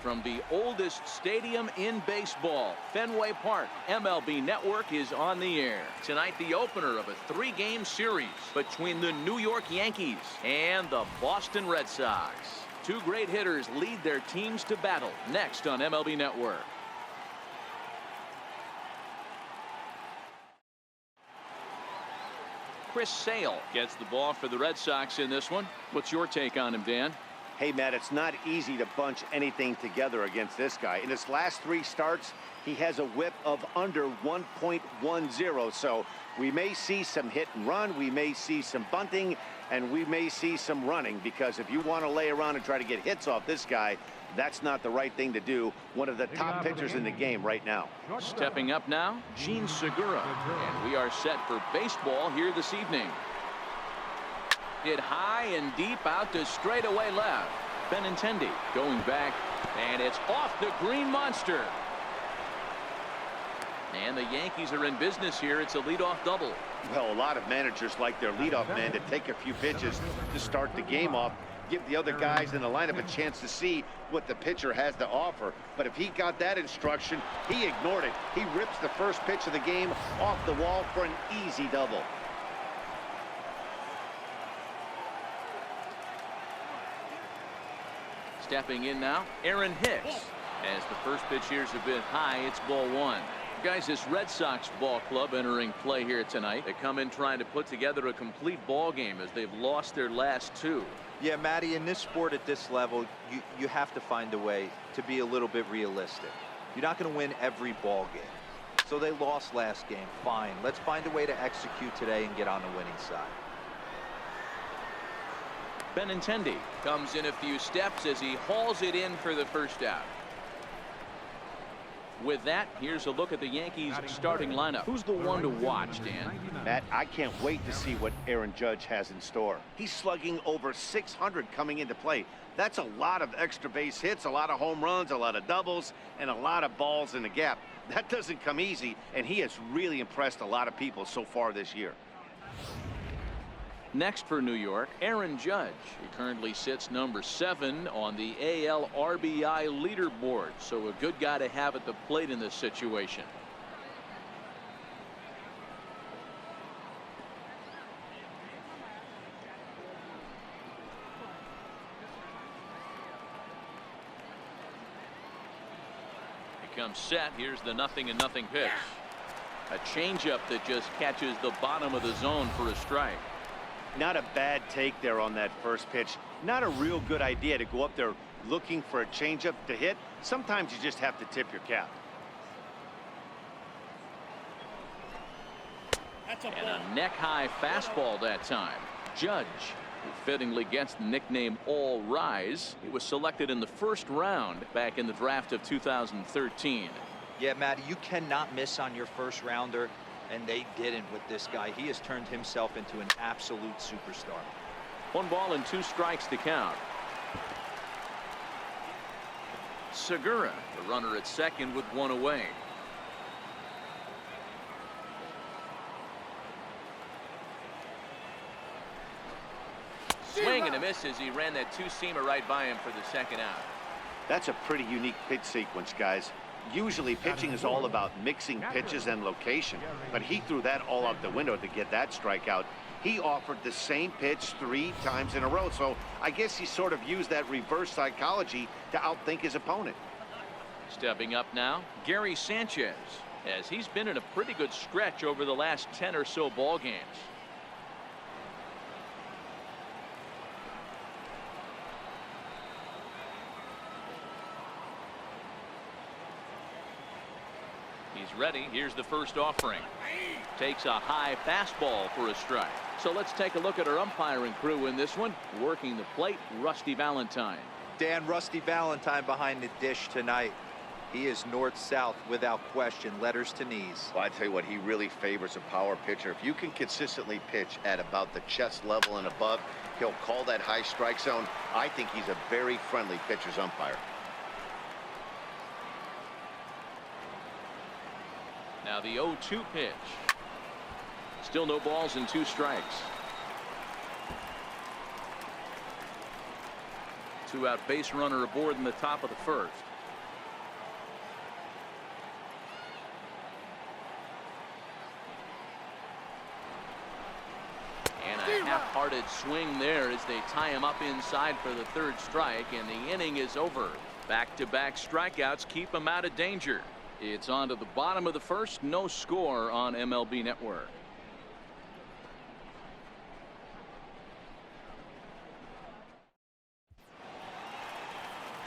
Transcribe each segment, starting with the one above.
from the oldest stadium in baseball, Fenway Park. MLB Network is on the air. Tonight, the opener of a 3-game series between the New York Yankees and the Boston Red Sox. Two great hitters lead their teams to battle next on MLB Network. Chris Sale gets the ball for the Red Sox in this one. What's your take on him, Dan? Hey, Matt, it's not easy to bunch anything together against this guy. In his last 3 starts, he has a whip of under 1.10. So we may see some hit and run, we may see some bunting, and we may see some running, because if you want to lay around and try to get hits off this guy, that's not the right thing to do. One of the top pitchers in the game right now. Stepping up now, Gene Segura. And we are set for baseball here this evening. Hit high and deep out to straightaway left. Benintendi going back, and it's off the green monster. And the Yankees are in business here. It's a leadoff double. Well, a lot of managers like their leadoff man to take a few pitches to start the game off, give the other guys in the lineup a chance to see what the pitcher has to offer. But if he got that instruction, he ignored it. He rips the first pitch of the game off the wall for an easy double. Stepping in now, Aaron Hicks. As the first pitch here's a bit high, it's ball 1. Guys, this Red Sox ball club entering play here tonight. They come in trying to put together a complete ball game as they've lost their last 2. Yeah, Matty, in this sport at this level, you have to find a way to be a little bit realistic. You're not going to win every ball game. So they lost last game. Fine. Let's find a way to execute today and get on the winning side. Benintendi comes in a few steps as he hauls it in for the first out. With that, here's a look at the Yankees starting lineup. Who's the one to watch, Dan? Matt, I can't wait to see what Aaron Judge has in store. He's slugging over 600 coming into play. That's a lot of extra base hits, a lot of home runs, a lot of doubles, and a lot of balls in the gap. That doesn't come easy, and he has really impressed a lot of people so far this year. Next for New York, Aaron Judge. He currently sits number 7 on the AL RBI leaderboard, so a good guy to have at the plate in this situation. He comes set. Here's the 0-0 pitch. A changeup that just catches the bottom of the zone for a strike. Not a bad take there on that first pitch. Not a real good idea to go up there looking for a changeup to hit. Sometimes you just have to tip your cap. And a neck-high fastball that time. Judge, who fittingly gets the nickname All Rise. He was selected in the first round back in the draft of 2013. Yeah, Matty, you cannot miss on your first rounder. And they didn't with this guy. He has turned himself into an absolute superstar. 1 ball and 2 strikes to count. Segura, the runner at second with 1 away. Swing and a miss as he ran that 2-seamer right by him for the second out. That's a pretty unique pitch sequence, guys. Usually pitching is all about mixing pitches and location, but he threw that all out the window to get that strikeout. He offered the same pitch 3 times in a row, so I guess he sort of used that reverse psychology to outthink his opponent. Stepping up now, Gary Sanchez, as he's been in a pretty good stretch over the last 10 or so ball games. He's ready. Here's the first offering. Takes a high fastball for a strike. So let's take a look at our umpiring crew in this one. Working the plate, Rusty Valentine. Dan, Rusty Valentine behind the dish tonight. He is north-south without question, letters to knees. Well, I tell you what, he really favors a power pitcher. If you can consistently pitch at about the chest level and above, he'll call that high strike zone. I think he's a very friendly pitcher's umpire. Now the 0-2 pitch. Still no balls and 2 strikes. 2-out base runner aboard in the top of the first. Half-hearted swing there as they tie him up inside for the third strike, and the inning is over. Back-to-back strikeouts keep him out of danger. It's on to the bottom of the first. No score on MLB Network.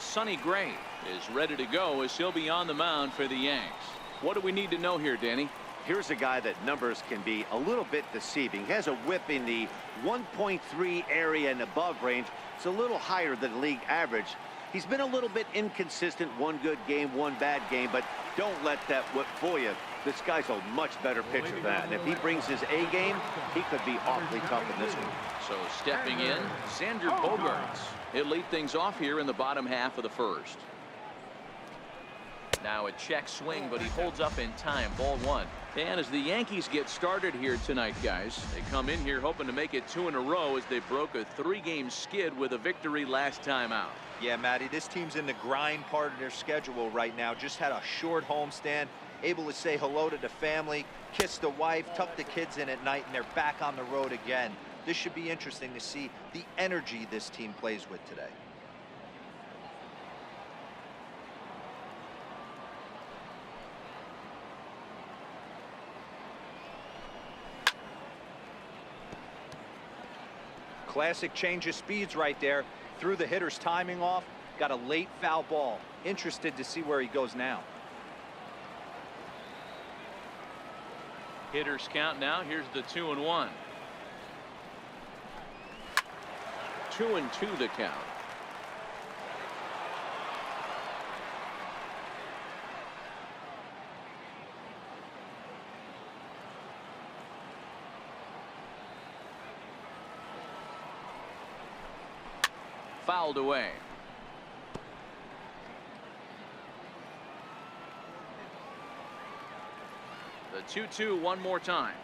Sonny Gray is ready to go as he'll be on the mound for the Yanks. What do we need to know here, Danny? Here's a guy that numbers can be a little bit deceiving. He has a whip in the 1.3 area and above range. It's a little higher than league average. He's been a little bit inconsistent. One good game, one bad game, but don't let that whip fool you. This guy's a much better pitcher than that. And if he brings his A game, he could be awfully tough in this one. So stepping in, Xander Bogaerts. He'll lead things off here in the bottom half of the first. Now a check swing, but he holds up in time. Ball one. And as the Yankees get started here tonight, guys, they come in here hoping to make it 2 in a row as they broke a 3-game skid with a victory last time out. Yeah, Matty, this team's in the grind part of their schedule right now. Just had a short homestand, able to say hello to the family, kiss the wife, tuck the kids in at night, and they're back on the road again. This should be interesting to see the energy this team plays with today. Classic change of speeds right there. Threw the hitter's timing off. Got a late foul ball. Interested to see where he goes now. Hitters count now. Here's the 2-1. 2-2 the count. Fouled away. The 2-2 one more time.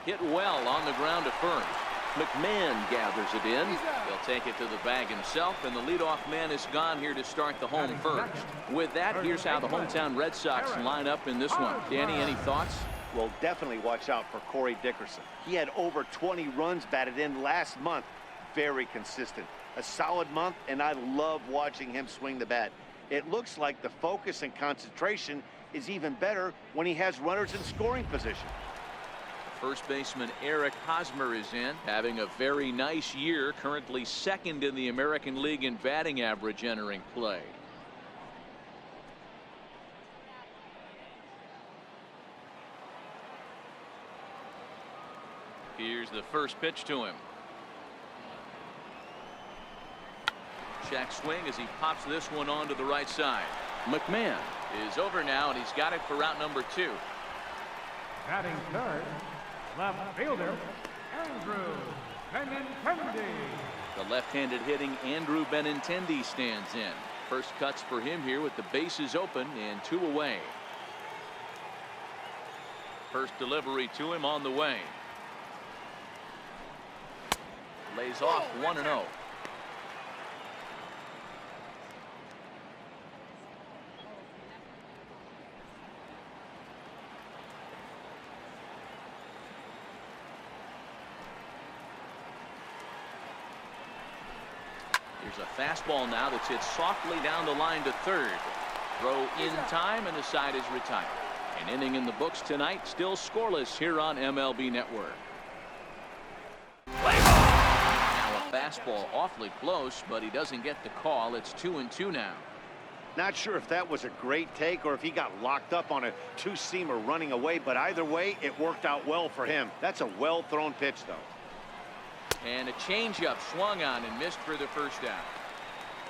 Hit well on the ground to first. McMahon gathers it in. He'll take it to the bag himself, and the leadoff man is gone here to start the home first. With that, here's how the hometown Red Sox line up in this one. Danny, any thoughts? Well, definitely watch out for Corey Dickerson. He had over 20 runs batted in last month. Very consistent. A solid month, and I love watching him swing the bat. It looks like the focus and concentration is even better when he has runners in scoring position. First baseman Eric Hosmer is in, having a very nice year, currently second in the American League in batting average entering play. Here's the first pitch to him. Check swing as he pops this one onto the right side. McMahon is over now, and he's got it for route number 2. Batting third, left fielder, Andrew Benintendi. The left-handed hitting Andrew Benintendi stands in. First cuts for him here with the bases open and 2 away. First delivery to him on the way. Lays off 1-0. Here's a fastball now that's hit softly down the line to third. Throw in time, and the side is retired. An inning in the books tonight, still scoreless here on MLB Network. Now a fastball awfully close, but he doesn't get the call. It's 2-2 now. Not sure if that was a great take or if he got locked up on a two-seamer running away, but either way, it worked out well for him. That's a well-thrown pitch, though. And a changeup swung on and missed for the first down.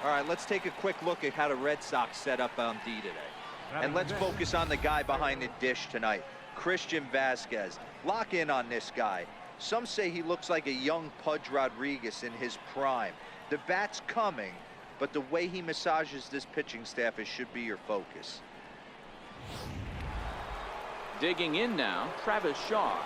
All right, let's take a quick look at how the Red Sox set up on D today. And let's focus on the guy behind the dish tonight, Christian Vasquez. Lock in on this guy. Some say he looks like a young Pudge Rodriguez in his prime. The bat's coming, but the way he massages this pitching staff should be your focus. Digging in now, Travis Shaw.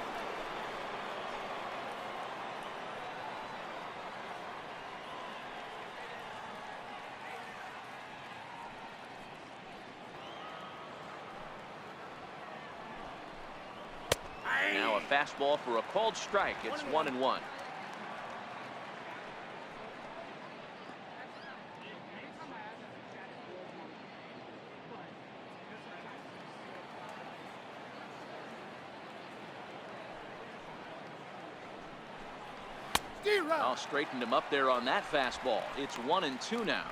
Now a fastball for a called strike. It's 1-1. I'll straighten him up there on that fastball. It's 1-2 now.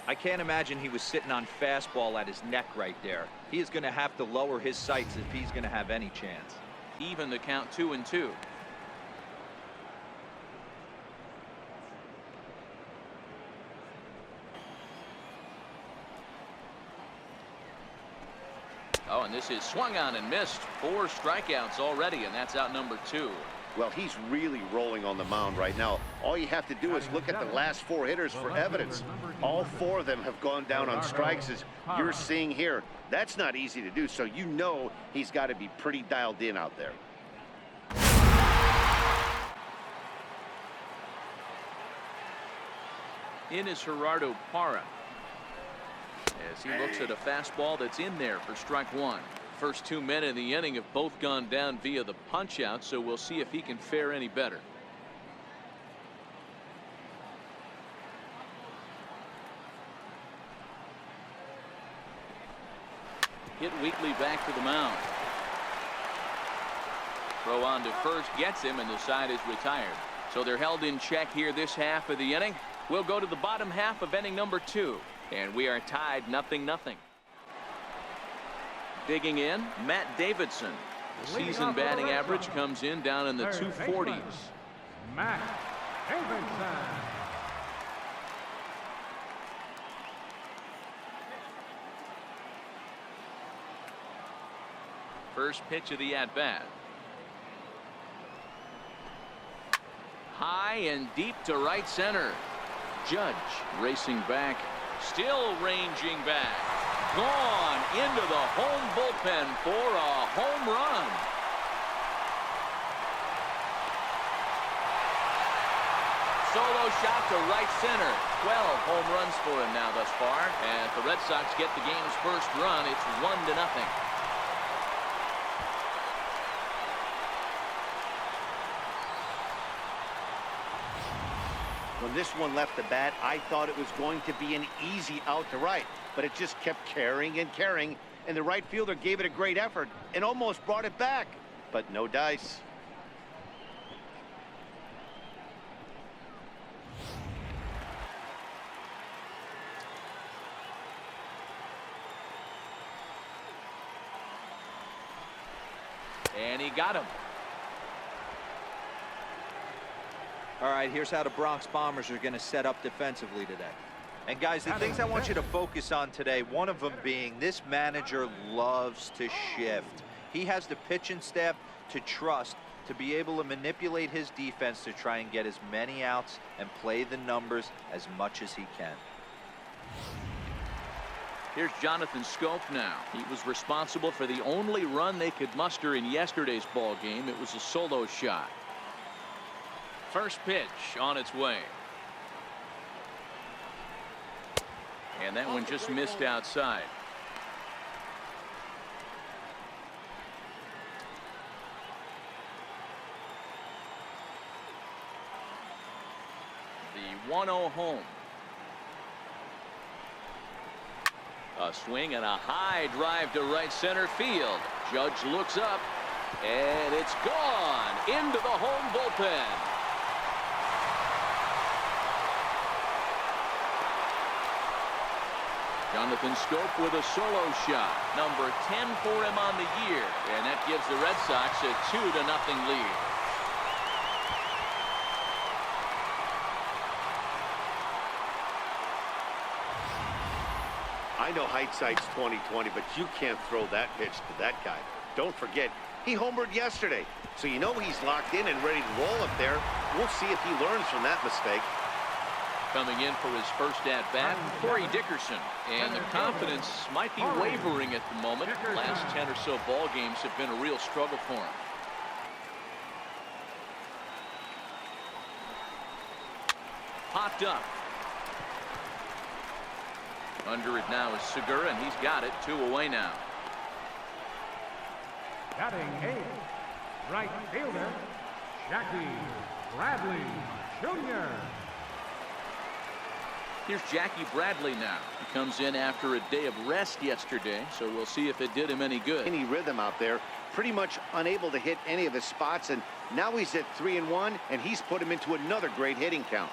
I can't imagine he was sitting on fastball at his neck right there. He is going to have to lower his sights if he's going to have any chance. Even the count 2-2. Oh, and this is swung on and missed. 4 strikeouts already, and that's out number 2. Well, he's really rolling on the mound right now. All you have to do is look at the last 4 hitters for evidence. All 4 of them have gone down on strikes, as you're seeing here. That's not easy to do, so you know he's got to be pretty dialed in out there. In is Gerardo Parra, as he looks at a fastball that's in there for strike 1. First 2 men in the inning have both gone down via the punch out, so we'll see if he can fare any better. Hit weakly back to the mound. Throw on to first gets him, and the side is retired. So they're held in check here this half of the inning. We'll go to the bottom half of inning number 2, and we are tied 0-0. Digging in, Matt Davidson. The season batting average comes in down in the 240s. Matt Davidson. First pitch of the at-bat. High and deep to right center. Judge racing back, still ranging back. Gone into the home bullpen for a home run. Solo shot to right center. 12 home runs for him now thus far. And the Red Sox get the game's first run. It's 1-0. When this one left the bat, I thought it was going to be an easy out to right, but it just kept carrying and carrying, and the right fielder gave it a great effort and almost brought it back, but no dice. And he got him. All right, here's how the Bronx Bombers are going to set up defensively today. And guys, the things I want you to focus on today, one of them being this manager loves to shift. He has the pitching staff to trust to be able to manipulate his defense to try and get as many outs and play the numbers as much as he can. Here's Jonathan Scope now. He was responsible for the only run they could muster in yesterday's ball game. It was a solo shot. First pitch on its way. And that one just missed outside. The 1-0 home. A swing and a high drive to right center field. Judge looks up, and it's gone into the home bullpen. Jonathan Scope with a solo shot. Number 10 for him on the year. And that gives the Red Sox a 2-0 lead. I know hindsight's 20/20, but you can't throw that pitch to that guy. Don't forget, he homered yesterday. So you know he's locked in and ready to roll up there. We'll see if he learns from that mistake. Coming in for his first at-bat, Corey Dickerson. And the confidence might be wavering at the moment. Last 10 or so ball games have been a real struggle for him. Popped up. Under it now is Segura, and he's got it. 2 away now. Batting 8. Right fielder, Jackie Bradley Jr. Here's Jackie Bradley now. He comes in after a day of rest yesterday, so we'll see if it did him any good. Any rhythm out there, pretty much unable to hit any of his spots, and now he's at 3-1, and he's put him into another great hitting count.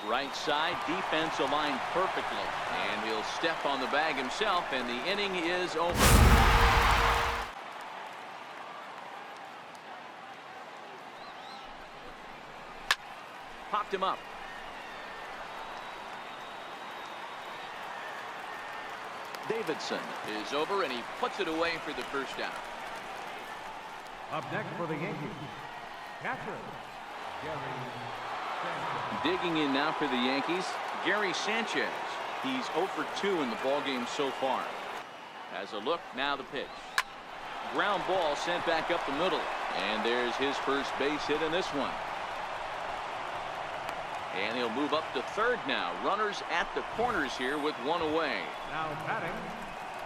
Right side, defense aligned perfectly, and he'll step on the bag himself, and the inning is over. Popped him up. Davidson is over, and he puts it away for the first down. Up next for the Yankees, catcher, Gary Sanchez. Digging in now for the Yankees, Gary Sanchez. He's 0 for 2 in the ballgame so far. Has a look, now the pitch. Ground ball sent back up the middle, and there's his first base hit in this one. And he'll move up to third now. Runners at the corners here with one away. Now batting.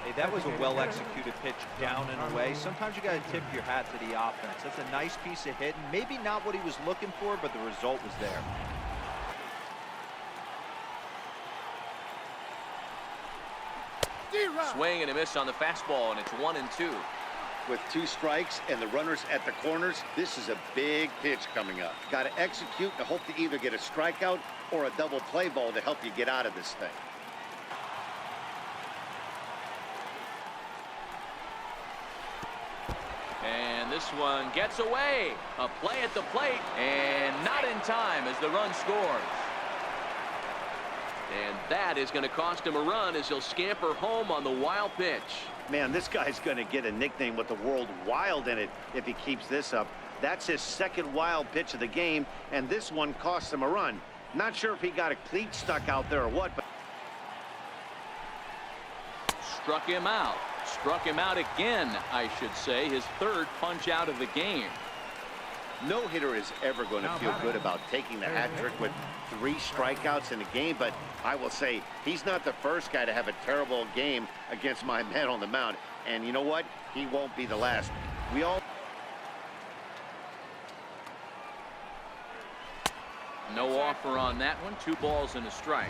Hey, that was a well-executed pitch down and away. Sometimes you got to tip your hat to the offense. That's a nice piece of hitting. Maybe not what he was looking for, but the result was there. Swing and a miss on the fastball, and it's 1-2. With 2 strikes and the runners at the corners, this is a big pitch coming up. Got to execute and hope to either get a strikeout or a double play ball to help you get out of this thing. And this one gets away. A play at the plate, and not in time as the run scores. And that is going to cost him a run as he'll scamper home on the wild pitch. Man, this guy's going to get a nickname with the word wild in it if he keeps this up. That's his second wild pitch of the game, and this one cost him a run. Not sure if he got a cleat stuck out there or what, but Struck him out. Struck him out again, I should say. His third punch out of the game. no hitter is ever going to feel good about taking the hat trick with 3 strikeouts in a game, but I will say he's not the first guy to have a terrible game against my man on the mound. And you know what? He won't be the last. We all... No offer on that one. 2 balls and a strike.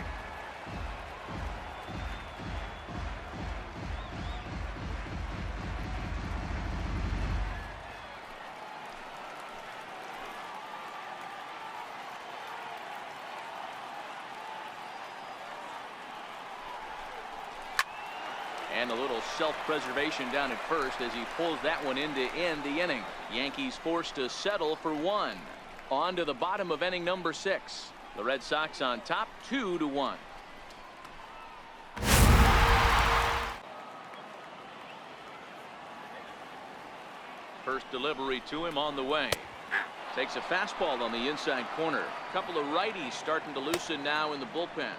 And a little self-preservation down at first as he pulls that one in to end the inning. Yankees forced to settle for 1. On to the bottom of inning number 6. The Red Sox on top 2-1. First delivery to him on the way. Takes a fastball on the inside corner. A couple of righties starting to loosen now in the bullpen.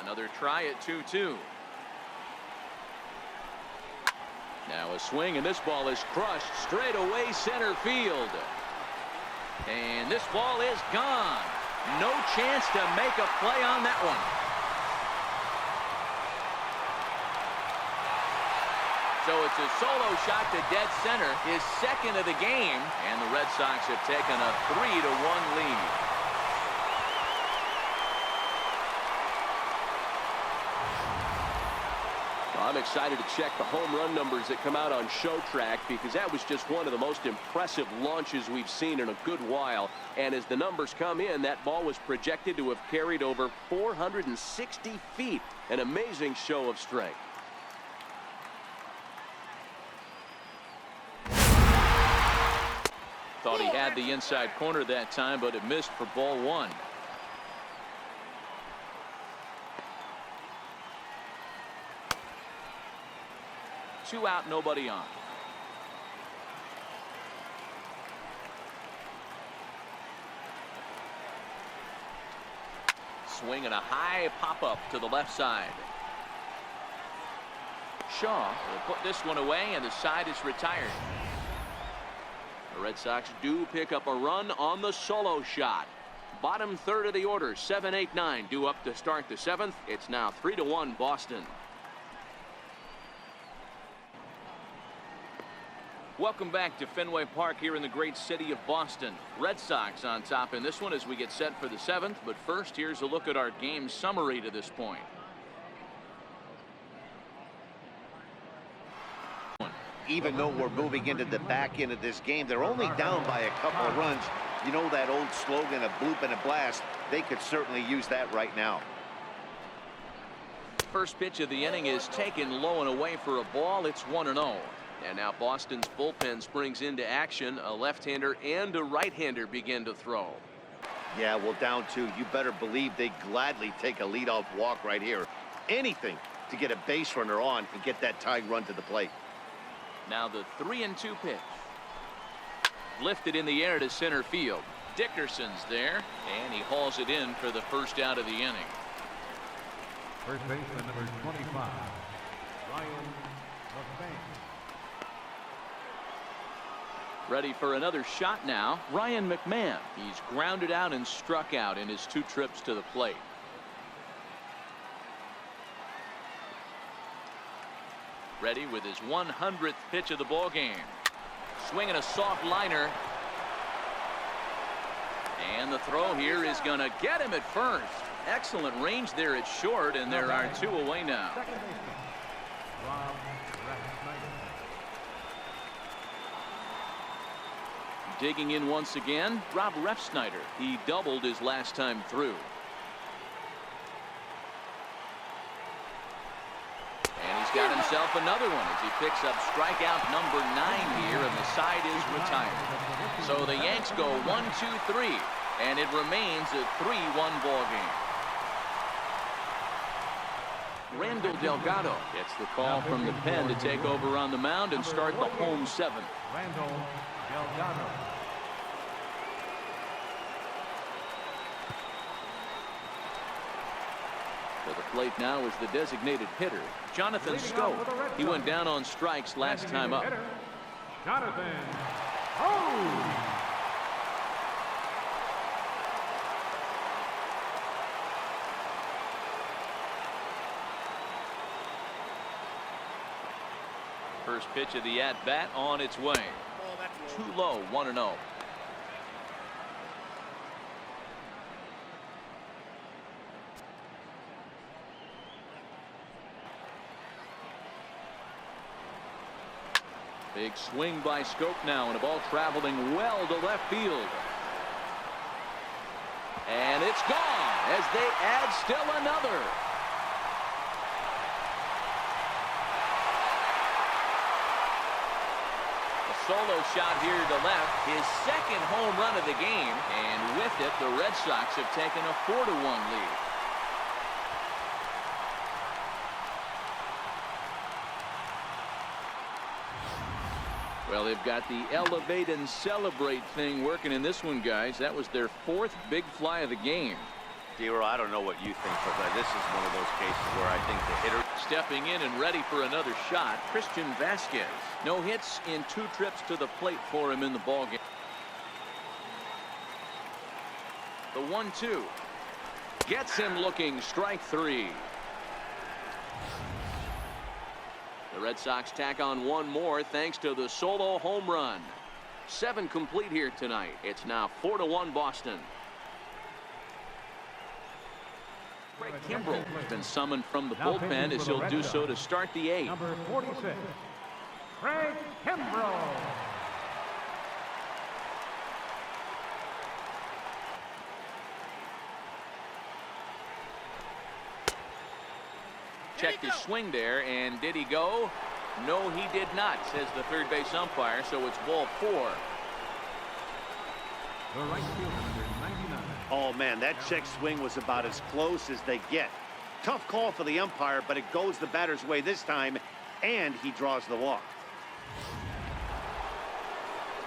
Another try at 2-2. Now a swing, and this ball is crushed straight away center field. And this ball is gone. No chance to make a play on that one. So it's a solo shot to dead center, his second of the game, and the Red Sox have taken a 3-1 lead. I'm excited to check the home run numbers that come out on Show Track, because that was just one of the most impressive launches we've seen in a good while. And as the numbers come in, that ball was projected to have carried over 460 feet. An amazing show of strength. Thought he had the inside corner that time, but it missed for ball 1. Two out, nobody on. Swing and a high pop-up to the left side. Shaw will put this one away, and the side is retired. The Red Sox do pick up a run on the solo shot. bottom third of the order, 7, 8, 9 due up to start the 7th. It's now 3-1 Boston. Welcome back to Fenway Park here in the great city of Boston. Red Sox on top in this one as we get set for the 7th. But first, here's a look at our game summary to this point. Even though we're moving into the back end of this game, they're only down by a couple of runs. You know that old slogan, a bloop and a blast. They could certainly use that right now. First pitch of the inning is taken low and away for a ball. It's 1-0. And now Boston's bullpen springs into action. A left-hander and a right-hander begin to throw. Yeah, well, down 2. You better believe they gladly take a leadoff walk right here. Anything to get a base runner on and get that tying run to the plate. Now the 3-2 pitch. Lifted in the air to center field. Dickerson's there, and he hauls it in for the first out of the inning. First baseman number 25, Ryan McMahon. Ready for another shot now, Ryan McMahon. He's grounded out and struck out in his 2 trips to the plate. Ready with his 100th pitch of the ball game. Swinging a soft liner. And the throw here is going to get him at first. Excellent range there at short, and there are 2 away now. Second baseman, Rob Refsnyder. Digging in once again, Rob Refsnyder. He doubled his last time through. And he's got himself another one as he picks up strikeout number 9 here, and the side is retired. So the Yanks go 1-2-3, and it remains a 3-1 ball game. Randall Delgado gets the call from the pen to take over on the mound and start the home 7th. Randall Delgado. To the plate now is the designated hitter, Jonathan Scope. He went down on strikes last time up. Jonathan. Oh! First pitch of the at-bat on its way. Too low, 1-0. Big swing by Scope now, and a ball traveling well to left field. And it's gone as they add still another. A solo shot here to left, his 2nd home run of the game, and with it the Red Sox have taken a 4-1 lead. Well, they've got the elevate and celebrate thing working in this one, guys. That was their 4th big fly of the game. D-Roll, I don't know what you think, but this is one of those cases where I think the hitter... Stepping in and ready for another shot, Christian Vasquez. No hits in 2 trips to the plate for him in the ballgame. The 1-2 gets him looking, strike 3. The Red Sox tack on 1 more thanks to the solo home run. 7 complete here tonight. It's now 4-1 Boston. Craig Kimbrell has been summoned from the bullpen as he'll do so to start the 8th. Number 46, Craig Kimbrell. Checked his swing there, and did he go? No, he did not, says the third base umpire, so it's ball 4. The right fielder, number 99. Oh, man, that check swing was about as close as they get. Tough call for the umpire, but it goes the batter's way this time, and he draws the walk.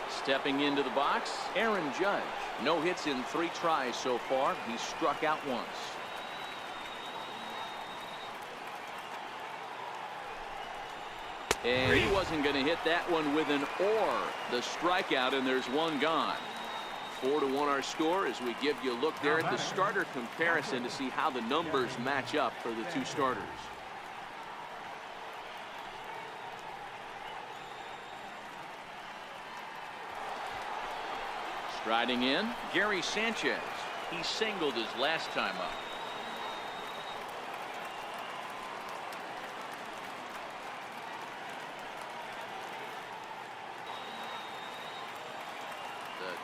Stepping into the box, Aaron Judge. No hits in 3 tries so far. He's struck out once. And he wasn't going to hit that one with an or. The strikeout, and there's 1 gone. 4-1 our score as we give you a look there at the starter comparison to see how the numbers match up for the two starters. Striding in, Gary Sanchez. He singled his last time up.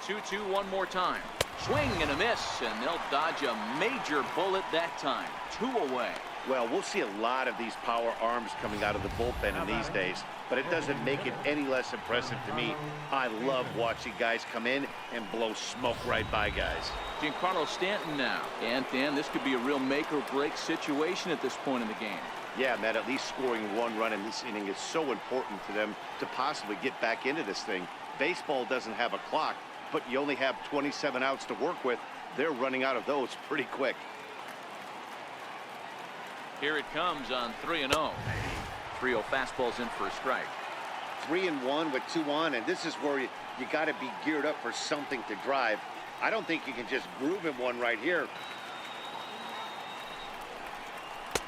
The 2-2 one more time. Swing and a miss, and they'll dodge a major bullet that time. 2 away. Well, we'll see a lot of these power arms coming out of the bullpen in these days, but it doesn't make it any less impressive to me. I love watching guys come in and blow smoke right by guys. Giancarlo Stanton now. And Dan, this could be a real make or break situation at this point in the game. Yeah, Matt, at least scoring 1 run in this inning is so important to them to possibly get back into this thing. Baseball doesn't have a clock, but you only have 27 outs to work with. They're running out of those pretty quick. Here it comes on 3-0. 3-0 fastball's in for a strike. 3-1 with 2 on, and this is where you got to be geared up for something to drive. I don't think you can just groove him one right here.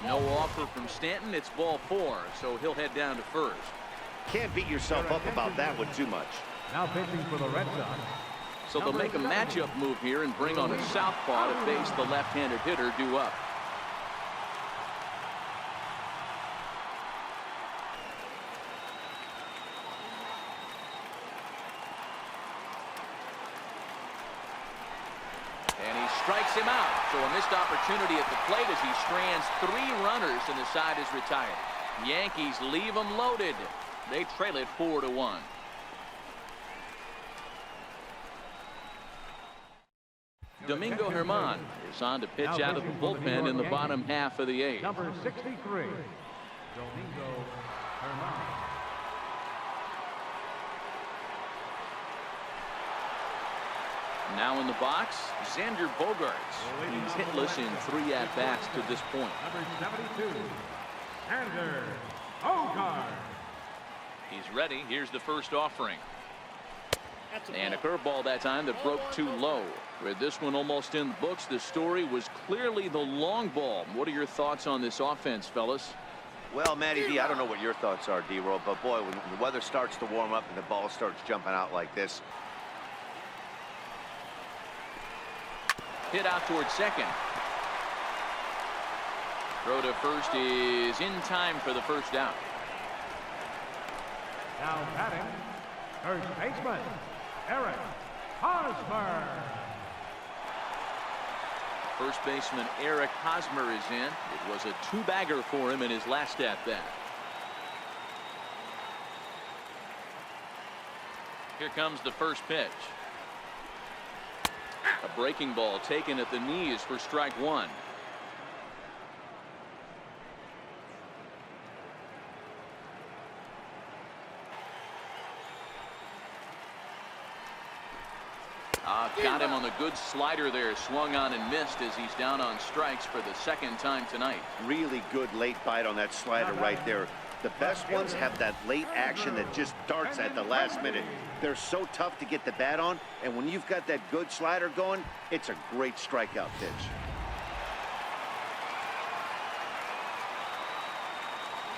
No offer from Stanton. It's ball 4, so he'll head down to first. Can't beat yourself up about that one too much. Now pitching for the Red Sox. So they'll make a matchup move here and bring on a southpaw to face the left-handed hitter due up. And he strikes him out. So a missed opportunity at the plate as he strands 3 runners and the side is retired. Yankees leave them loaded. They trail it 4-1. Domingo Germán is on to pitch out of the bullpen in the bottom half of the 8th. Number 63, Domingo Germán. Now in the box, Xander Bogaerts. He's hitless in 3 at-bats to this point. Number 72, Xander Bogaerts. He's ready. Here's the first offering. And a curveball that time that broke too low. With this one almost in the books, the story was clearly the long ball. What are your thoughts on this offense, fellas? Well, Matty D, I don't know what your thoughts are, D-Roll, but boy, when the weather starts to warm up and the ball starts jumping out like this. Hit out towards second. Throw to first is in time for the first out. Now batting, first baseman, Eric Hosmer. First baseman Eric Hosmer is in. It was a 2-bagger for him in his last at-bat. Here comes the first pitch. A breaking ball taken at the knees for strike 1. Got him on the good slider there. Swung on and missed as he's down on strikes for the 2nd time tonight. Really good late bite on that slider right there. The best ones have that late action that just darts at the last minute. They're so tough to get the bat on, and when you've got that good slider going, it's a great strikeout pitch.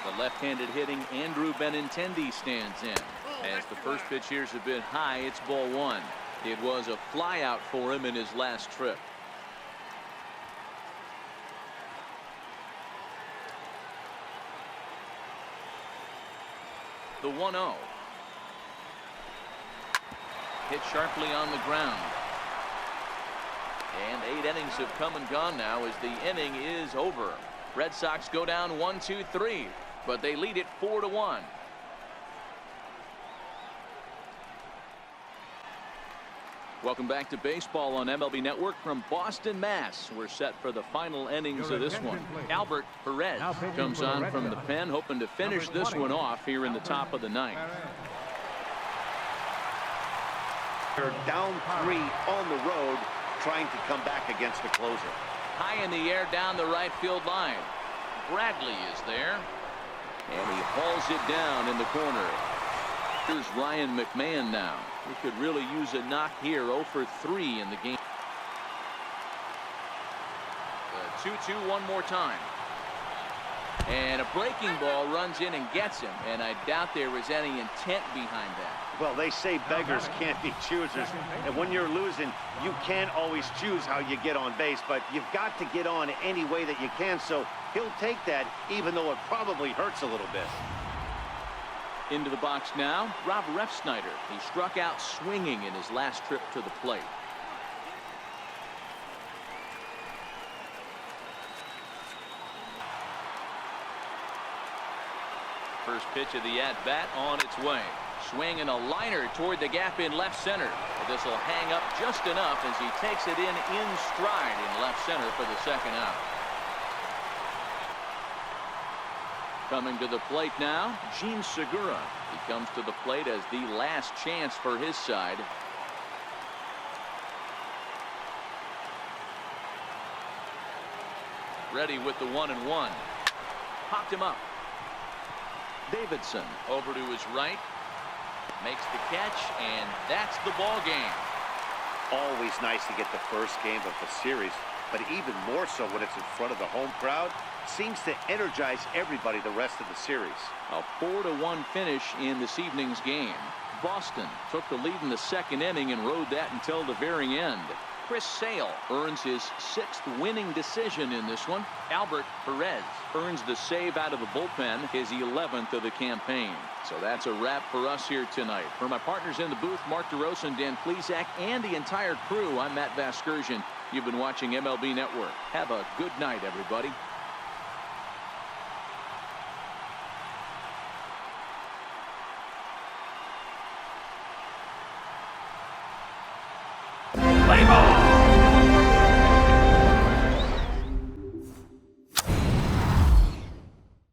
The left-handed hitting Andrew Benintendi stands in. As the first pitch here's a bit high, it's ball 1. It was a flyout for him in his last trip. The 1-0. Hit sharply on the ground. And 8 innings have come and gone now as the inning is over. Red Sox go down 1-2-3, but they lead it 4-1. Welcome back to baseball on MLB Network from Boston, Mass. We're set for the final innings of this one. Albert Perez comes on from the pen, hoping to finish this one off here in the top of the 9th. They're down 3 on the road, trying to come back against the closer. High in the air down the right field line. Bradley is there, and he hauls it down in the corner. Here's Ryan McMahon now. We could really use a knock here. 0 for 3 in the game. The 2-2 one more time. And a breaking ball runs in and gets him. And I doubt there was any intent behind that. Well, they say beggars can't be choosers. And when you're losing, you can't always choose how you get on base. But you've got to get on any way that you can. So he'll take that, even though it probably hurts a little bit. Into the box now, Rob Refsnyder. He struck out swinging in his last trip to the plate. First pitch of the at-bat on its way. Swing and a liner toward the gap in left center. This will hang up just enough as he takes it in stride in left center for the second out. Coming to the plate now, Gene Segura. He comes to the plate as the last chance for his side. Ready with the 1-1. Popped him up. Davidson over to his right. Makes the catch, and that's the ball game. Always nice to get the first game of the series, but even more so when it's in front of the home crowd. Seems to energize everybody the rest of the series. A 4-1 finish in this evening's game. Boston took the lead in the second inning and rode that until the very end. Chris Sale earns his 6th winning decision in this one. Albert Perez earns the save out of the bullpen, his 11th of the campaign. So that's a wrap for us here tonight. For my partners in the booth, Mark DeRosa, Dan Plesac, and the entire crew, I'm Matt Vasgersian. You've been watching MLB Network. Have a good night, everybody. Play ball!